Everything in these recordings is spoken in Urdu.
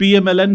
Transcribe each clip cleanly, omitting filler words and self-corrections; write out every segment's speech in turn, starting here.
PMLN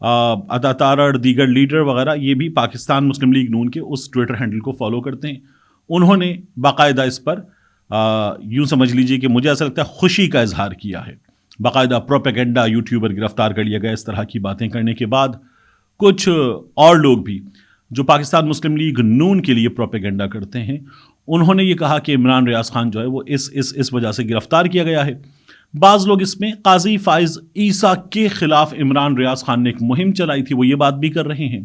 اداتار دیگر لیڈر وغیرہ یہ بھی پاکستان مسلم لیگ نون کے اس ٹویٹر ہینڈل کو فالو کرتے ہیں. انہوں نے باقاعدہ اس پر یوں سمجھ لیجیے کہ مجھے ایسا لگتا ہے خوشی کا اظہار کیا ہے. باقاعدہ پروپیگنڈا یوٹیوبر گرفتار کر لیا گیا اس طرح کی باتیں کرنے کے بعد. کچھ اور لوگ بھی جو پاکستان مسلم لیگ نون کے لیے پروپیگنڈا کرتے ہیں انہوں نے یہ کہا کہ عمران ریاض خان جو ہے وہ اس وجہ سے گرفتار کیا گیا ہے. بعض لوگ اس میں قاضی فائز عیسیٰ کے خلاف عمران ریاض خان نے ایک مہم چلائی تھی وہ یہ بات بھی کر رہے ہیں.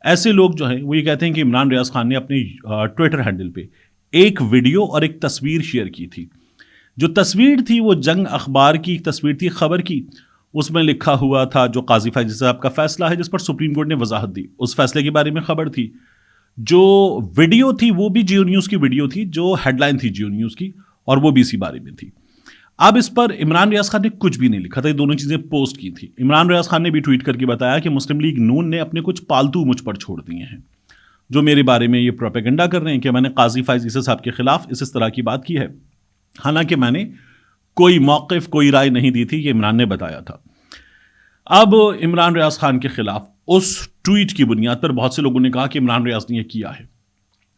ایسے لوگ جو ہیں وہ یہ کہتے ہیں کہ عمران ریاض خان نے اپنے ٹویٹر ہینڈل پہ ایک ویڈیو اور ایک تصویر شیئر کی تھی. جو تصویر تھی وہ جنگ اخبار کی ایک تصویر تھی خبر کی. اس میں لکھا ہوا تھا جو قاضی فائز صاحب کا فیصلہ ہے جس پر سپریم کورٹ نے وضاحت دی اس فیصلے کے بارے میں خبر تھی. جو ویڈیو تھی وہ بھی جیو نیوز کی ویڈیو تھی جو ہیڈ لائن تھی جیو نیوز کی اور وہ بھی اسی بارے میں تھی. اب اس پر عمران ریاض خان نے کچھ بھی نہیں لکھا تھا. یہ دونوں چیزیں پوسٹ کی تھی. عمران ریاض خان نے بھی ٹویٹ کر کے بتایا کہ مسلم لیگ نون نے اپنے کچھ پالتو مجھ پر چھوڑ دیے ہیں جو میرے بارے میں یہ پروپیگنڈا کر رہے ہیں کہ میں نے قاضی فائز عیسیٰ صاحب کے خلاف اس طرح کی بات کی ہے. حالانکہ میں نے کوئی موقف کوئی رائے نہیں دی تھی. یہ عمران نے بتایا تھا. اب عمران ریاض خان کے خلاف اس ٹویٹ کی بنیاد پر بہت سے لوگوں نے کہا کہ عمران ریاض نے یہ کیا ہے.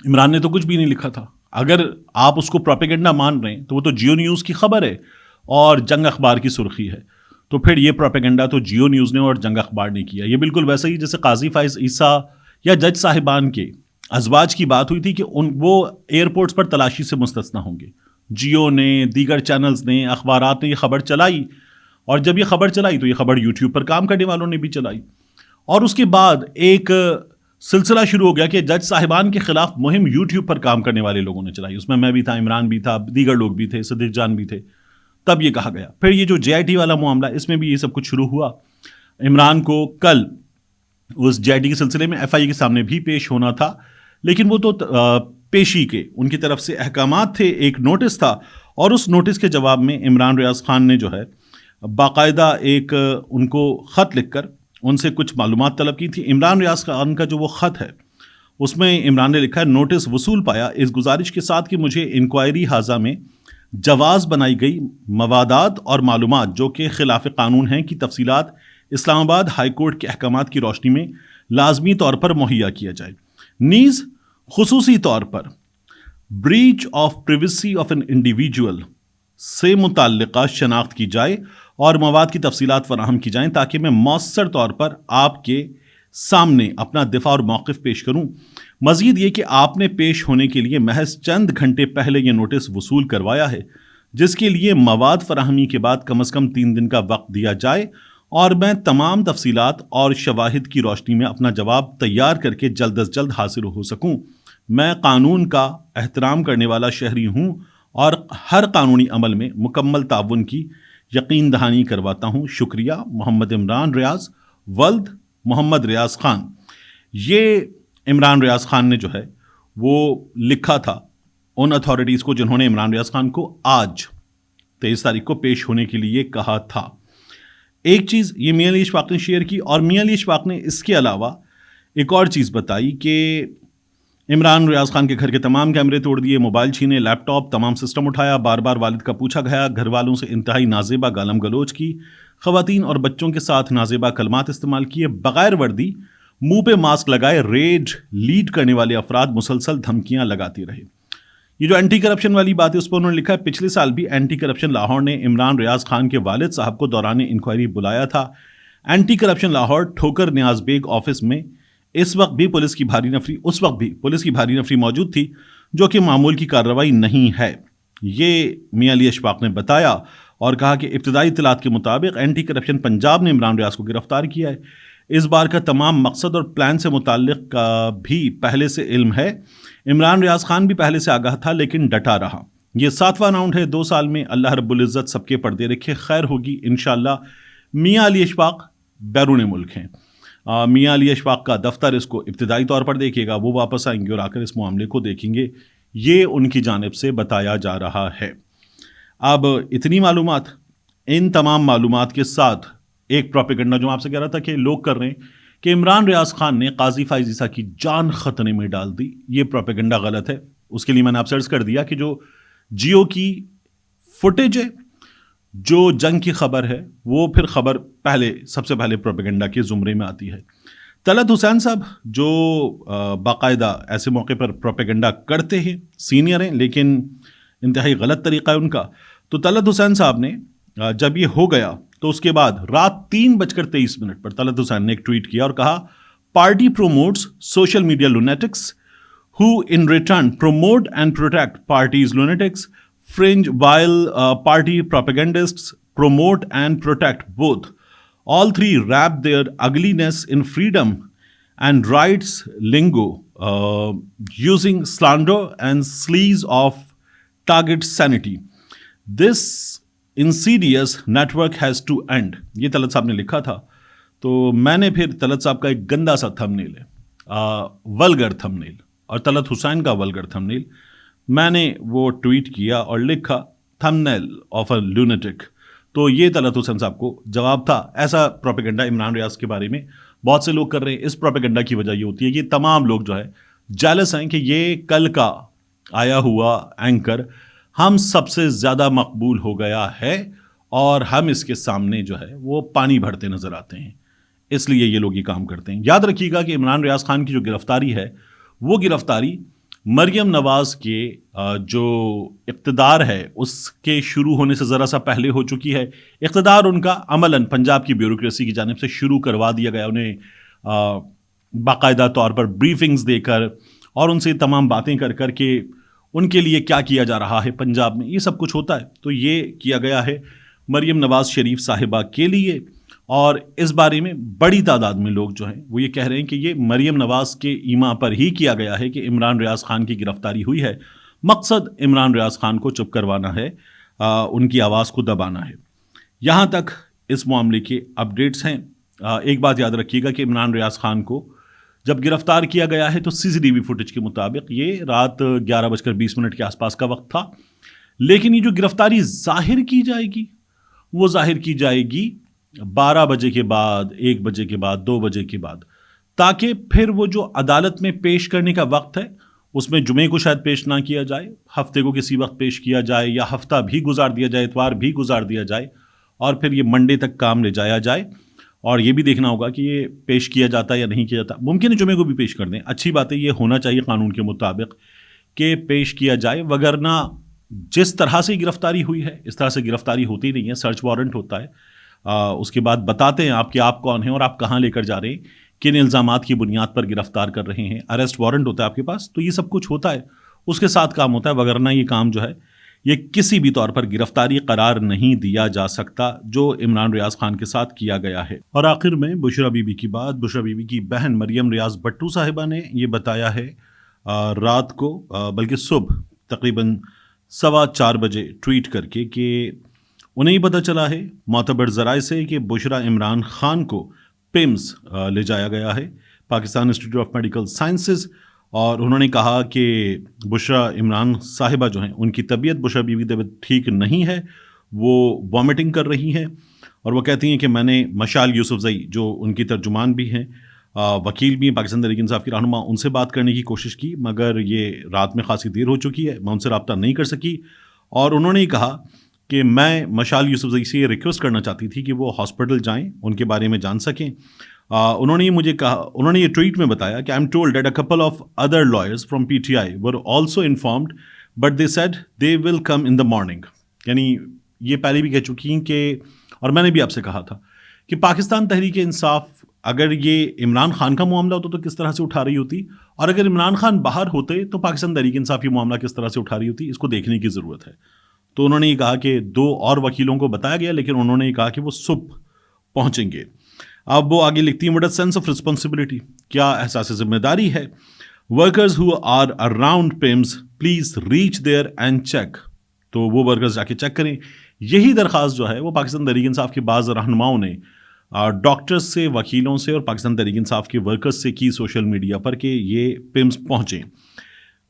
عمران نے تو کچھ بھی نہیں لکھا تھا. اگر آپ اس کو پروپیگنڈا مان رہے ہیں تو وہ تو جیو نیوز کی خبر ہے اور جنگ اخبار کی سرخی ہے. تو پھر یہ پروپیگنڈا تو جیو نیوز نے اور جنگ اخبار نے کیا. یہ بالکل ویسا ہی جیسے قاضی فائز عیسیٰ یا جج صاحبان کے ازواج کی بات ہوئی تھی کہ وہ ایئرپورٹس پر تلاشی سے مستثنی ہوں گے. جیو نے دیگر چینلز نے اخبارات نے یہ خبر چلائی اور جب یہ خبر چلائی تو یہ خبر یوٹیوب پر کام کرنے والوں نے بھی چلائی اور اس کے بعد ایک سلسلہ شروع ہو گیا کہ جج صاحبان کے خلاف مہم یوٹیوب پر کام کرنے والے لوگوں نے چلائی. اس میں بھی تھا, عمران بھی تھا, دیگر لوگ بھی تھے, صدیق جان بھی تھے. تب یہ کہا گیا. پھر یہ جو جے آئی ٹی والا معاملہ اس میں بھی یہ سب کچھ شروع ہوا. عمران کو کل اس جے آئی ٹی کے سلسلے میں ایف آئی اے کے سامنے بھی پیش ہونا تھا لیکن وہ تو پیشی کے ان کی طرف سے احکامات تھے, ایک نوٹس تھا اور اس نوٹس کے جواب میں عمران ریاض خان نے جو ہے باقاعدہ ایک ان کو خط لکھ کر ان سے کچھ معلومات طلب کی تھی. عمران ریاض خان کا جو وہ خط ہے اس میں عمران نے لکھا ہے نوٹس وصول پایا اس گزارش کے ساتھ کہ مجھے انکوائری حاضہ میں جواز بنائی گئی موادات اور معلومات جو کہ خلاف قانون ہیں کی تفصیلات اسلام آباد ہائی کورٹ کے احکامات کی روشنی میں لازمی طور پر مہیا کیا جائے. نیز خصوصی طور پر breach of privacy of an individual سے متعلقہ شناخت کی جائے اور مواد کی تفصیلات فراہم کی جائیں تاکہ میں مؤثر طور پر آپ کے سامنے اپنا دفاع اور موقف پیش کروں. مزید یہ کہ آپ نے پیش ہونے کے لیے محض چند گھنٹے پہلے یہ نوٹس وصول کروایا ہے جس کے لیے مواد فراہمی کے بعد کم از کم 3 دن کا وقت دیا جائے اور میں تمام تفصیلات اور شواہد کی روشنی میں اپنا جواب تیار کر کے جلد از جلد حاصل ہو سکوں. میں قانون کا احترام کرنے والا شہری ہوں اور ہر قانونی عمل میں مکمل تعاون کی یقین دہانی کرواتا ہوں. شکریہ. محمد عمران ریاض ولد محمد ریاض خان. یہ عمران ریاض خان نے جو ہے وہ لکھا تھا ان اتھارٹیز کو جنہوں نے عمران ریاض خان کو آج 23 تاریخ کو پیش ہونے کے لیے کہا تھا. ایک چیز یہ میاں علی اشفاق نے شیئر کی اور میاں علی اشفاق نے اس کے علاوہ ایک اور چیز بتائی کہ عمران ریاض خان کے گھر کے تمام کیمرے توڑ دیے, موبائل چھینے, لیپ ٹاپ, تمام سسٹم اٹھایا, بار بار والد کا پوچھا گیا, گھر والوں سے انتہائی نازیبا گالم گلوچ کی, خواتین اور بچوں کے ساتھ نازیبا کلمات استعمال کیے, بغیر وردی منہ پہ ماسک لگائے ریڈ لیڈ کرنے والے افراد مسلسل دھمکیاں لگاتے رہے. یہ جو اینٹی کرپشن والی بات ہے اس پر انہوں نے لکھا ہے پچھلے سال بھی اینٹی کرپشن لاہور نے عمران ریاض خان کے والد صاحب کو دوران انکوائری بلایا تھا. اینٹی کرپشن لاہور ٹھوکر نیاز بیگ آفس میں اس وقت بھی پولیس کی بھاری نفری موجود تھی جو کہ معمول کی کارروائی نہیں ہے. یہ میاں علی اشفاق نے بتایا اور کہا کہ ابتدائی اطلاعات کے مطابق اینٹی کرپشن پنجاب نے عمران ریاض کو گرفتار کیا ہے. اس بار کا تمام مقصد اور پلان سے متعلق کا بھی پہلے سے علم ہے. عمران ریاض خان بھی پہلے سے آگاہ تھا لیکن ڈٹا رہا. یہ 7واں راؤنڈ ہے 2 سال میں. اللہ رب العزت سب کے پردے رکھے, خیر ہوگی انشاءاللہ. میاں علی اشفاق بیرون ملک ہیں. میاں علی اشفاق کا دفتر اس کو ابتدائی طور پر دیکھے گا, وہ واپس آئیں گے اور آ کر اس معاملے کو دیکھیں گے. یہ ان کی جانب سے بتایا جا رہا ہے. اب اتنی معلومات, ان تمام معلومات کے ساتھ ایک پروپیگنڈا جو آپ سے کہہ رہا تھا کہ لوگ کر رہے ہیں کہ عمران ریاض خان نے قاضی فائز عیسیٰ کی جان خطرے میں ڈال دی. یہ پروپیگنڈا غلط ہے. اس کے لیے میں نے آپ سے عرض کر دیا کہ جو جیو کی فوٹیج ہے جو جنگ کی خبر ہے وہ پھر خبر سب سے پہلے پروپیگنڈا کے زمرے میں آتی ہے. طلعت حسین صاحب جو باقاعدہ ایسے موقع پر پروپیگنڈا کرتے ہیں، سینئر ہیں لیکن انتہائی غلط طریقہ ہے ان کا. تو طلعت حسین صاحب نے جب یہ ہو گیا تو اس کے بعد رات 3:23 پر طلعت حسین نے ایک ٹویٹ کیا اور کہا party promotes social media lunatics who in return promote and protect parties' lunatics, fringe while party propagandists promote and protect both. All three wrap their ugliness in freedom and rights lingo, using slander and sleaze of target sanity. This insidious network has to end. یہ طلعت صاحب نے لکھا تھا. تو میں نے پھر طلعت صاحب کا ایک گندا سا تھمبنیل ہے، ولگر تھمبنیل، اور طلعت حسین کا ولگر تھمبنیل، میں نے وہ ٹویٹ کیا اور لکھا تھمبنیل آف اے لونیٹک. تو یہ طلعت حسین صاحب کو جواب تھا. ایسا پروپیگنڈا عمران ریاض کے بارے میں بہت سے لوگ کر رہے ہیں. اس پروپیگنڈا کی وجہ یہ ہوتی ہے کہ یہ تمام لوگ جو ہے جیلس ہیں کہ یہ کل کا آیا ہوا اینکر ہم سب سے زیادہ مقبول ہو گیا ہے اور ہم اس کے سامنے جو ہے وہ پانی بھرتے نظر آتے ہیں، اس لیے یہ لوگ یہ کام کرتے ہیں. یاد رکھیے گا کہ عمران ریاض خان کی جو گرفتاری ہے وہ گرفتاری مریم نواز کے جو اقتدار ہے اس کے شروع ہونے سے ذرا سا پہلے ہو چکی ہے. اقتدار ان کا عملاً پنجاب کی بیوروکریسی کی جانب سے شروع کروا دیا گیا، انہیں باقاعدہ طور پر بریفنگز دے کر اور ان سے تمام باتیں کر کر کے ان کے لیے کیا کیا جا رہا ہے پنجاب میں یہ سب کچھ ہوتا ہے. تو یہ کیا گیا ہے مریم نواز شریف صاحبہ کے لیے، اور اس بارے میں بڑی تعداد میں لوگ جو ہیں وہ یہ کہہ رہے ہیں کہ یہ مریم نواز کے ایما پر ہی کیا گیا ہے کہ عمران ریاض خان کی گرفتاری ہوئی ہے. مقصد عمران ریاض خان کو چپ کروانا ہے، ان کی آواز کو دبانا ہے. یہاں تک اس معاملے کے اپڈیٹس ہیں. ایک بات یاد رکھیے گا کہ عمران ریاض خان کو جب گرفتار کیا گیا ہے تو CCTV فوٹیج کے مطابق یہ رات 11:20 کے آس پاس کا وقت تھا، لیکن یہ جو گرفتاری ظاہر کی جائے گی وہ ظاہر کی جائے گی 12 بجے کے بعد، 1 بجے کے بعد، 2 بجے کے بعد، تاکہ پھر وہ جو عدالت میں پیش کرنے کا وقت ہے اس میں جمعے کو شاید پیش نہ کیا جائے، ہفتے کو کسی وقت پیش کیا جائے، یا ہفتہ بھی گزار دیا جائے، اتوار بھی گزار دیا جائے، اور پھر یہ منڈے تک کام لے جایا جائے. اور یہ بھی دیکھنا ہوگا کہ یہ پیش کیا جاتا ہے یا نہیں کیا جاتا. ممکن ہے جمعے کو بھی پیش کر دیں، اچھی بات ہے، یہ ہونا چاہیے قانون کے مطابق کہ پیش کیا جائے، وگرنہ جس طرح سے گرفتاری ہوئی ہے اس طرح سے گرفتاری ہوتی نہیں ہے. سرچ وارنٹ ہوتا ہے، اس کے بعد بتاتے ہیں آپ کہ آپ کون ہیں اور آپ کہاں لے کر جا رہے ہیں، کن الزامات کی بنیاد پر گرفتار کر رہے ہیں. اریسٹ وارنٹ ہوتا ہے آپ کے پاس، تو یہ سب کچھ ہوتا ہے، اس کے ساتھ کام ہوتا ہے، وگرنہ یہ کام جو ہے یہ کسی بھی طور پر گرفتاری قرار نہیں دیا جا سکتا جو عمران ریاض خان کے ساتھ کیا گیا ہے. اور آخر میں بشرا بی بی کی بات. بشرا بی بی کی بہن مریم ریاض بٹو صاحبہ نے یہ بتایا ہے رات کو، بلکہ صبح تقریباً 4:15 بجے ٹویٹ کر کے کہ انہیں ہی پتہ چلا ہے معتبر ذرائع سے کہ بشرا عمران خان کو پیمز لے جایا گیا ہے، Pakistan institute of medical sciences. اور انہوں نے کہا کہ بشرا عمران صاحبہ جو ہیں ان کی طبیعت، بشرا بیوی طبیعت ٹھیک نہیں ہے، وہ وامٹنگ کر رہی ہیں، اور وہ کہتی ہیں کہ میں نے مشال یوسفزئی جو ان کی ترجمان بھی ہیں، وکیل بھی ہیں پاکستان تحریک انصاف کی رہنما، ان سے بات کرنے کی کوشش کی مگر یہ رات میں خاصی دیر ہو چکی ہے، میں ان سے رابطہ نہیں کر سکی. اور انہوں نے کہا کہ میں مشال یوسفزئی سے یہ ریکویسٹ کرنا چاہتی تھی کہ وہ ہاسپٹل جائیں، ان کے بارے میں جان سکیں. انہوں نے مجھے کہا، انہوں نے یہ ٹویٹ میں بتایا کہ I am told that a couple of other lawyers from PTI were also informed but they said they will come in the morning. یعنی یہ پہلے بھی کہہ چکی ہیں کہ، اور میں نے بھی آپ سے کہا تھا کہ پاکستان تحریک انصاف اگر یہ عمران خان کا معاملہ ہوتا تو کس طرح سے اٹھا رہی ہوتی، اور اگر عمران خان باہر ہوتے تو پاکستان تحریک انصاف یہ معاملہ کس طرح سے اٹھا رہی ہوتی، اس کو دیکھنے کی ضرورت ہے. تو انہوں نے یہ کہا کہ 2 اور وکیلوں کو بتایا گیا، لیکن انہوں نے یہ کہا کہ وہ صبح پہنچیں گے. اب وہ آگے لکھتی ہیں what a sense of responsibility, کیا احساس ذمہ داری ہے. Workers who are around PIMS please reach there and check. تو وہ ورکرز جا کے چیک کریں. یہی درخواست جو ہے وہ پاکستان تحریک انصاف کے بعض رہنماؤں نے ڈاکٹرز سے، وکیلوں سے اور پاکستان تحریک انصاف کے ورکرز سے کی سوشل میڈیا پر کہ یہ پیمز پہنچیں.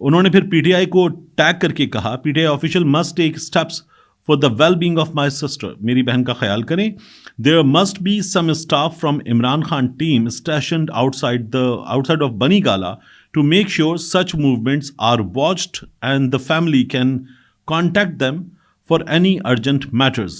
انہوں نے پھر PTI کو ٹیگ کر کے کہا PTI official must take steps for the well being of my sister, میری بہن کا خیال کریں. There must be some staff from Imran Khan team stationed outside of Bani Gala to make sure such movements are watched and the family can contact them for any urgent matters.